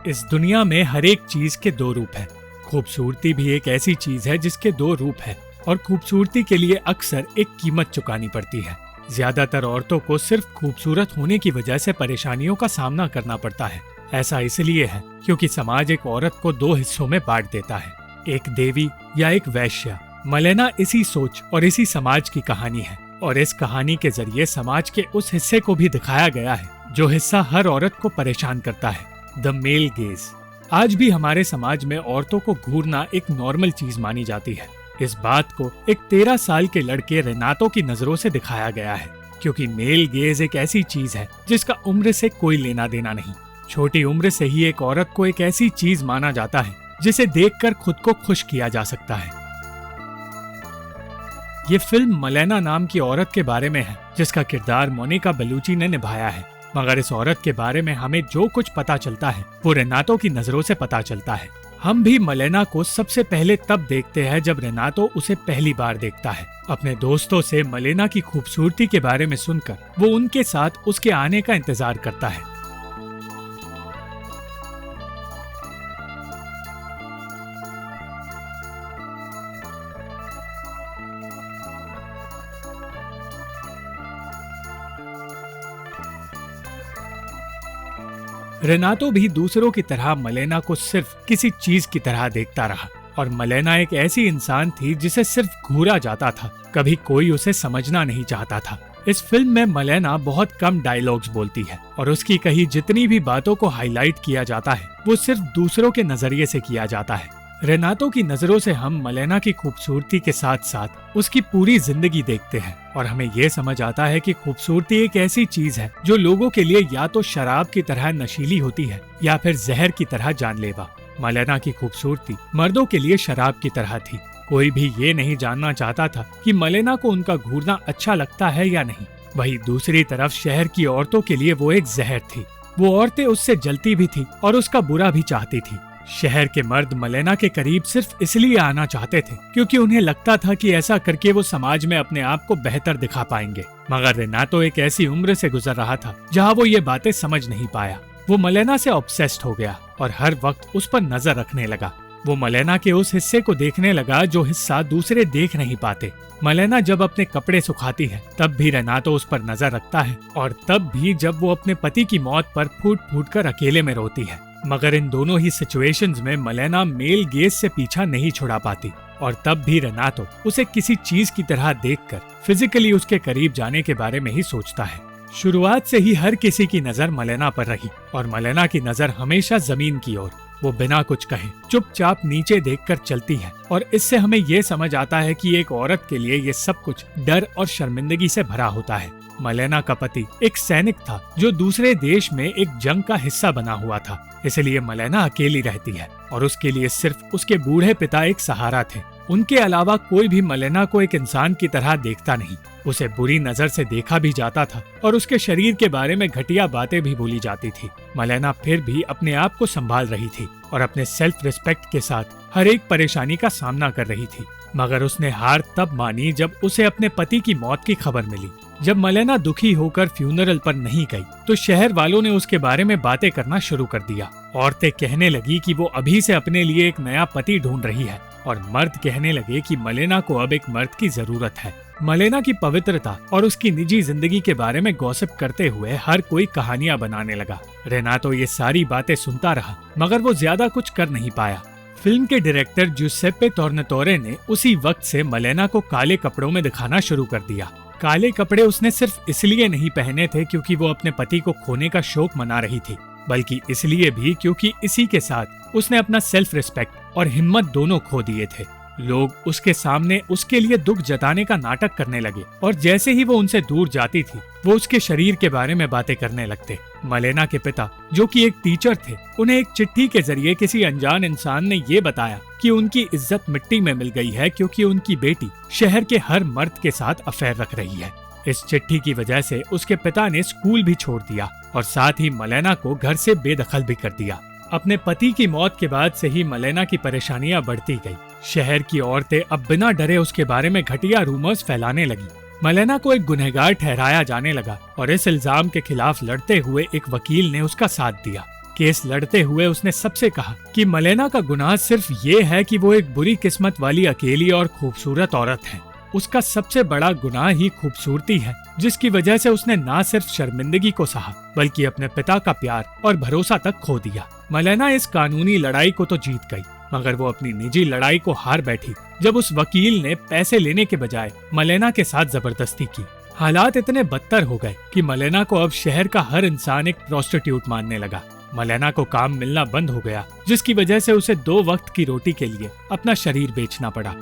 इस दुनिया में हर एक चीज के दो रूप हैं। खूबसूरती भी एक ऐसी चीज है जिसके दो रूप हैं और खूबसूरती के लिए अक्सर एक कीमत चुकानी पड़ती है। ज्यादातर औरतों को सिर्फ खूबसूरत होने की वजह से परेशानियों का सामना करना पड़ता है। ऐसा इसलिए है क्योंकि समाज एक औरत को दो हिस्सों में बांट देता है, एक देवी या एक वैश्या। मलेना इसी सोच और इसी समाज की कहानी है और इस कहानी के जरिए समाज के उस हिस्से को भी दिखाया गया है जो हिस्सा हर औरत को परेशान करता है, द मेल गेज। आज भी हमारे समाज में औरतों को घूरना एक नॉर्मल चीज मानी जाती है। इस बात को एक 13 साल के लड़के रेनातो की नजरों से दिखाया गया है, क्योंकि मेल गेज एक ऐसी चीज है जिसका उम्र से कोई लेना देना नहीं। छोटी उम्र से ही एक औरत को एक ऐसी चीज माना जाता है जिसे देखकर खुद को खुश किया जा सकता है। ये फिल्म मलेना नाम की औरत के बारे में है जिसका किरदार मोनिका बेलुची ने निभाया है, मगर इस औरत के बारे में हमें जो कुछ पता चलता है वो रेनातो की नजरों से पता चलता है। हम भी मलेना को सबसे पहले तब देखते हैं जब रेनातो उसे पहली बार देखता है। अपने दोस्तों से मलेना की खूबसूरती के बारे में सुनकर वो उनके साथ उसके आने का इंतजार करता है। रेनातो भी दूसरों की तरह मलेना को सिर्फ किसी चीज की तरह देखता रहा और मलेना एक ऐसी इंसान थी जिसे सिर्फ घूरा जाता था, कभी कोई उसे समझना नहीं चाहता था। इस फिल्म में मलेना बहुत कम डायलॉग्स बोलती है और उसकी कही जितनी भी बातों को हाईलाइट किया जाता है वो सिर्फ दूसरों के नजरिए से किया जाता है। रेनातो की नजरों से हम मलेना की खूबसूरती के साथ साथ उसकी पूरी जिंदगी देखते हैं और हमें ये समझ आता है कि खूबसूरती एक ऐसी चीज है जो लोगों के लिए या तो शराब की तरह नशीली होती है या फिर जहर की तरह जानलेवा। मलेना की खूबसूरती मर्दों के लिए शराब की तरह थी। कोई भी ये नहीं जानना चाहता था कि मलेना को उनका घूरना अच्छा लगता है या नहीं। वहीं दूसरी तरफ शहर की औरतों के लिए वो एक जहर थी। वो औरतें उससे जलती भी थी और उसका बुरा भी चाहती थी। शहर के मर्द मलेना के करीब सिर्फ इसलिए आना चाहते थे क्योंकि उन्हें लगता था कि ऐसा करके वो समाज में अपने आप को बेहतर दिखा पाएंगे। मगर रेनातो एक ऐसी उम्र से गुजर रहा था जहां वो ये बातें समझ नहीं पाया। वो मलेना से ऑब्सेस्ड हो गया और हर वक्त उस पर नजर रखने लगा। वो मलेना के उस हिस्से को देखने लगा जो हिस्सा दूसरे देख नहीं पाते। मलेना जब अपने कपड़े सुखाती है तब भी रेनातो उस पर नजर रखता है और तब भी जब वो अपने पति की मौत पर फूट फूट कर अकेले में रोती है। मगर इन दोनों ही सिचुएशंस में मलेना मेल गेज से पीछा नहीं छुड़ा पाती और तब भी रेनातो उसे किसी चीज की तरह देखकर फिजिकली उसके करीब जाने के बारे में ही सोचता है। शुरुआत से ही हर किसी की नजर मलेना पर रही और मलेना की नजर हमेशा जमीन की ओर। वो बिना कुछ कहे चुपचाप नीचे देखकर चलती है और इससे हमें ये समझ आता है कि एक औरत के लिए ये सब कुछ डर और शर्मिंदगी से भरा होता है। मलेना का पति एक सैनिक था जो दूसरे देश में एक जंग का हिस्सा बना हुआ था, इसलिए मलेना अकेली रहती है और उसके लिए सिर्फ उसके बूढ़े पिता एक सहारा थे। उनके अलावा कोई भी मलेना को एक इंसान की तरह देखता नहीं। उसे बुरी नजर से देखा भी जाता था और उसके शरीर के बारे में घटिया बातें भी बोली जाती थी। मलेना फिर भी अपने आप को संभाल रही थी और अपने सेल्फ रिस्पेक्ट के साथ हर एक परेशानी का सामना कर रही थी। मगर उसने हार तब मानी जब उसे अपने पति की मौत की खबर मिली। जब मलेना दुखी होकर फ्यूनरल पर नहीं गई तो शहर वालों ने उसके बारे में बातें करना शुरू कर दिया। औरतें कहने लगी कि वो अभी से अपने लिए एक नया पति ढूंढ रही है और मर्द कहने लगे कि मलेना को अब एक मर्द की जरूरत है। मलेना की पवित्रता और उसकी निजी जिंदगी के बारे में गॉसिप करते हुए हर कोई कहानियां बनाने लगा। रेनातो ये सारी बातें सुनता रहा मगर वो ज्यादा कुछ कर नहीं पाया। फिल्म के डायरेक्टर जुसेप्पे टोर्नाटोरे ने उसी वक्त से मलेना को काले कपड़ों में दिखाना शुरू कर दिया। काले कपड़े उसने सिर्फ इसलिए नहीं पहने थे क्योंकि वो अपने पति को खोने का शोक मना रही थी, बल्कि इसलिए भी क्योंकि इसी के साथ उसने अपना सेल्फ रिस्पेक्ट और हिम्मत दोनों खो दिए थे। लोग उसके सामने उसके लिए दुख जताने का नाटक करने लगे और जैसे ही वो उनसे दूर जाती थी वो उसके शरीर के बारे में बातें करने लगते। मलेना के पिता जो कि एक टीचर थे, उन्हें एक चिट्ठी के जरिए किसी अनजान इंसान ने ये बताया कि उनकी इज्जत मिट्टी में मिल गई है क्योंकि उनकी बेटी शहर के हर मर्द के साथ अफेयर रख रही है। इस चिट्ठी की वजह से उसके पिता ने स्कूल भी छोड़ दिया और साथ ही मलेना को घर से बेदखल भी कर दिया। अपने पति की मौत के बाद से ही मलेना की परेशानियां बढ़ती गई। शहर की औरतें अब बिना डरे उसके बारे में घटिया रूमर्स फैलाने लगी। मलेना को एक गुनहगार ठहराया जाने लगा और इस इल्जाम के खिलाफ लड़ते हुए एक वकील ने उसका साथ दिया। केस लड़ते हुए उसने सबसे कहा कि मलेना का गुनाह सिर्फ ये है कि वो एक बुरी किस्मत वाली अकेली और खूबसूरत औरत है। उसका सबसे बड़ा गुनाह ही खूबसूरती है, जिसकी वजह से उसने ना सिर्फ शर्मिंदगी को सहा बल्कि अपने पिता का प्यार और भरोसा तक खो दिया। मलेना इस कानूनी लड़ाई को तो जीत गई, मगर वो अपनी निजी लड़ाई को हार बैठी जब उस वकील ने पैसे लेने के बजाय मलेना के साथ जबरदस्ती की। हालात इतने बदतर हो गए कि मलेना को अब शहर का हर इंसान एक प्रोस्टिट्यूट मानने लगा। मलेना को काम मिलना बंद हो गया, जिसकी वजह से उसे 2 वक्त की रोटी के लिए अपना शरीर बेचना पड़ा।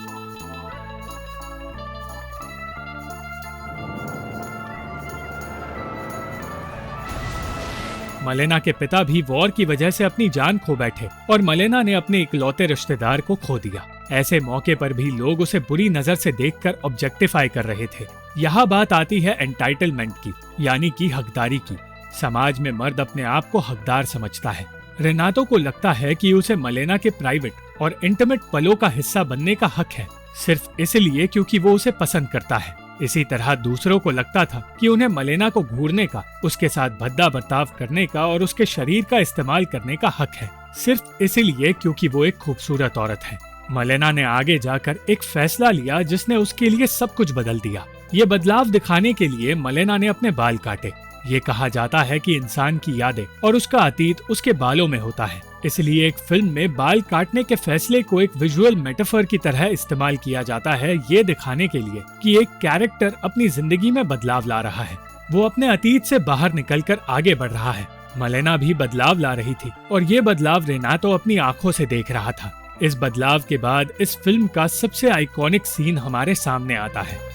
मलेना के पिता भी वॉर की वजह से अपनी जान खो बैठे और मलेना ने अपने इकलौते रिश्तेदार को खो दिया। ऐसे मौके पर भी लोग उसे बुरी नजर से देखकर ऑब्जेक्टिफाई कर रहे थे। यहाँ बात आती है एंटाइटलमेंट की, यानी कि हकदारी की। समाज में मर्द अपने आप को हकदार समझता है। रेनातो को लगता है कि उसे मलेना के प्राइवेट और इंटीमेट पलों का हिस्सा बनने का हक है, सिर्फ इसलिए क्योंकि वो उसे पसंद करता है। इसी तरह दूसरों को लगता था कि उन्हें मलेना को घूरने का, उसके साथ भद्दा बर्ताव करने का और उसके शरीर का इस्तेमाल करने का हक है, सिर्फ इसलिए क्योंकि वो एक खूबसूरत औरत है। मलेना ने आगे जाकर एक फैसला लिया जिसने उसके लिए सब कुछ बदल दिया। ये बदलाव दिखाने के लिए मलेना ने अपने बाल काटे। ये कहा जाता है कि इंसान की यादें और उसका अतीत उसके बालों में होता है, इसलिए एक फिल्म में बाल काटने के फैसले को एक विजुअल मेटाफर की तरह इस्तेमाल किया जाता है, ये दिखाने के लिए कि एक कैरेक्टर अपनी जिंदगी में बदलाव ला रहा है। वो अपने अतीत से बाहर निकलकर आगे बढ़ रहा है। मलेना भी बदलाव ला रही थी और ये बदलाव रेनातो अपनी आंखों से देख रहा था। इस बदलाव के बाद इस फिल्म का सबसे आइकॉनिक सीन हमारे सामने आता है।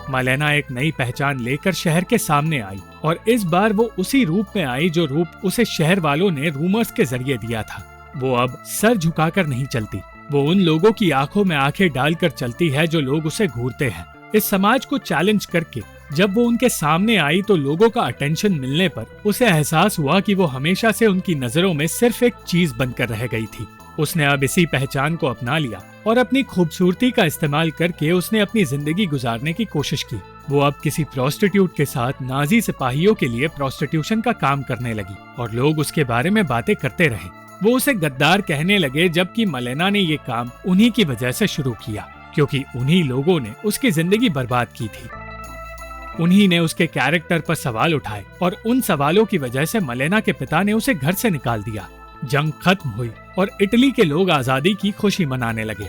मलेना एक नई पहचान लेकर शहर के सामने आई और इस बार वो उसी रूप में आई जो रूप उसे शहर वालों ने रूमर्स के जरिए दिया था। वो अब सर झुकाकर नहीं चलती, वो उन लोगों की आंखों में आंखें डालकर चलती है जो लोग उसे घूरते हैं। इस समाज को चैलेंज करके जब वो उनके सामने आई तो लोगों का अटेंशन मिलने पर उसे एहसास हुआ कि वो हमेशा से उनकी नजरों में सिर्फ एक चीज बनकर रह गई थी। उसने अब इसी पहचान को अपना लिया और अपनी खूबसूरती का इस्तेमाल करके उसने अपनी जिंदगी गुजारने की कोशिश की। वो अब किसी प्रोस्टिट्यूट के साथ नाजी सिपाहियों के लिए प्रोस्टिट्यूशन का काम करने लगी और लोग उसके बारे में बातें करते रहे। वो उसे गद्दार कहने लगे, जबकि मलेना ने ये काम उन्हीं की वजह से शुरू किया, क्योंकि उन्हीं लोगों ने उसकी जिंदगी बर्बाद की थी। उन्हीं ने उसके कैरेक्टर पर सवाल उठाए और उन सवालों की वजह से मलेना के पिता ने उसे घर से निकाल दिया। जंग खत्म हुई और इटली के लोग आजादी की खुशी मनाने लगे।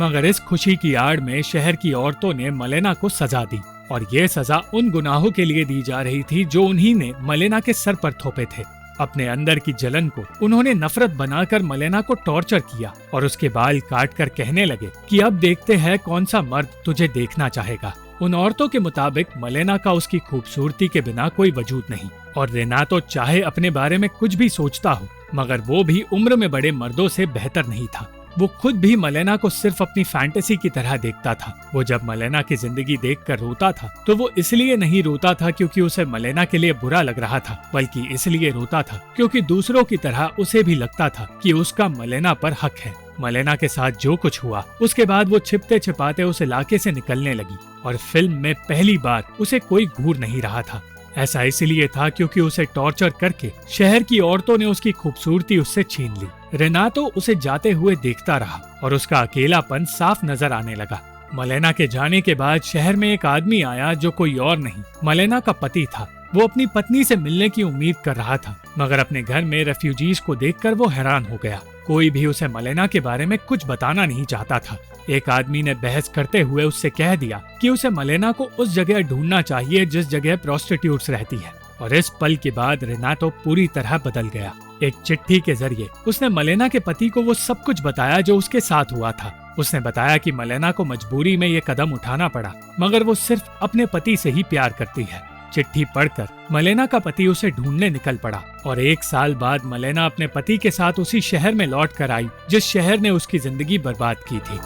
मगर इस खुशी की आड़ में शहर की औरतों ने मलेना को सजा दी और ये सजा उन गुनाहों के लिए दी जा रही थी जो उन्हीं ने मलेना के सर पर थोपे थे। अपने अंदर की जलन को उन्होंने नफरत बनाकर मलेना को टॉर्चर किया और उसके बाल काट कर कहने लगे कि अब देखते हैं कौन सा मर्द तुझे देखना चाहेगा। उन औरतों के मुताबिक मलेना का उसकी खूबसूरती के बिना कोई वजूद नहीं और रेनातो चाहे अपने बारे में कुछ भी सोचता हो, मगर वो भी उम्र में बड़े मर्दों से बेहतर नहीं था। वो खुद भी मलेना को सिर्फ अपनी फैंटेसी की तरह देखता था। वो जब मलेना की जिंदगी देखकर रोता था तो वो इसलिए नहीं रोता था क्योंकि उसे मलेना के लिए बुरा लग रहा था, बल्कि इसलिए रोता था क्योंकि दूसरों की तरह उसे भी लगता था कि उसका मलेना पर हक है। मलेना के साथ जो कुछ हुआ उसके बाद वो छिपते छिपाते उस इलाके से निकलने लगी और फिल्म में पहली बार उसे कोई घूर नहीं रहा था। ऐसा इसलिए था क्योंकि उसे टॉर्चर करके शहर की औरतों ने उसकी खूबसूरती उससे छीन ली। रेनातो उसे जाते हुए देखता रहा और उसका अकेलापन साफ नजर आने लगा। मलेना के जाने के बाद शहर में एक आदमी आया जो कोई और नहीं, मलेना का पति था। वो अपनी पत्नी से मिलने की उम्मीद कर रहा था, मगर अपने घर में रेफ्यूजीज को देखकर वो हैरान हो गया। कोई भी उसे मलेना के बारे में कुछ बताना नहीं चाहता था। एक आदमी ने बहस करते हुए उससे कह दिया कि उसे मलेना को उस जगह ढूंढना चाहिए जिस जगह प्रोस्टिट्यूट्स रहती है। और इस पल के बाद रेनातो पूरी तरह बदल गया। एक चिट्ठी के जरिए उसने मलेना के पति को वो सब कुछ बताया जो उसके साथ हुआ था। उसने बताया कि मलेना को मजबूरी में ये कदम उठाना पड़ा, मगर वो सिर्फ अपने पति से ही प्यार करती है। चिट्ठी पढ़कर मलेना का पति उसे ढूंढने निकल पड़ा और 1 साल बाद मलेना अपने पति के साथ उसी शहर में लौट कर आई जिस शहर ने उसकी जिंदगी बर्बाद की थी।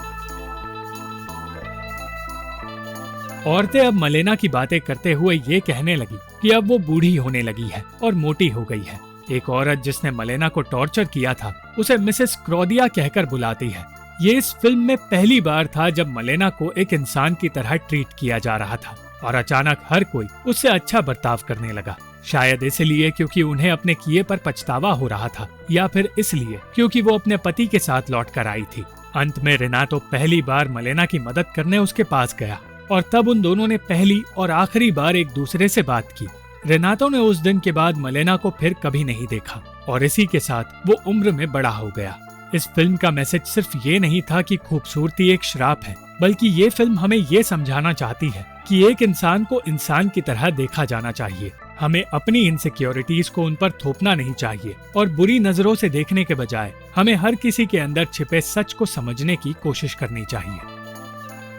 औरतें अब मलेना की बातें करते हुए ये कहने लगी कि अब वो बूढ़ी होने लगी है और मोटी हो गई है। एक औरत जिसने मलेना को टॉर्चर किया था उसे मिसेस क्रोदिया कहकर बुलाती है। ये इस फिल्म में पहली बार था जब मलेना को एक इंसान की तरह ट्रीट किया जा रहा था और अचानक हर कोई उससे अच्छा बर्ताव करने लगा। शायद इसलिए क्योंकि उन्हें अपने किए पर पछतावा हो रहा था, या फिर इसलिए क्योंकि वो अपने पति के साथ लौट कर आई थी। अंत में रेनाटो पहली बार मलेना की मदद करने उसके पास गया और तब उन दोनों ने पहली और आखिरी बार एक दूसरे से बात की। रेनाटो ने उस दिन के बाद मलेना को फिर कभी नहीं देखा और इसी के साथ वो उम्र में बड़ा हो गया। इस फिल्म का मैसेज सिर्फ ये नहीं था कि खूबसूरती एक श्राप है, बल्कि ये फिल्म हमें ये समझाना चाहती है कि एक इंसान को इंसान की तरह देखा जाना चाहिए। हमें अपनी इनसिक्योरिटीज को उन पर थोपना नहीं चाहिए और बुरी नजरों से देखने के बजाय हमें हर किसी के अंदर छिपे सच को समझने की कोशिश करनी चाहिए।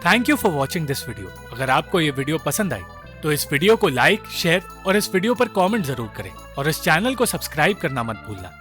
Thank you for watching this video. अगर आपको ये वीडियो पसंद आई तो इस वीडियो को लाइक, शेयर और इस वीडियो पर कमेंट जरूर करें और इस चैनल को सब्सक्राइब करना मत भूलना।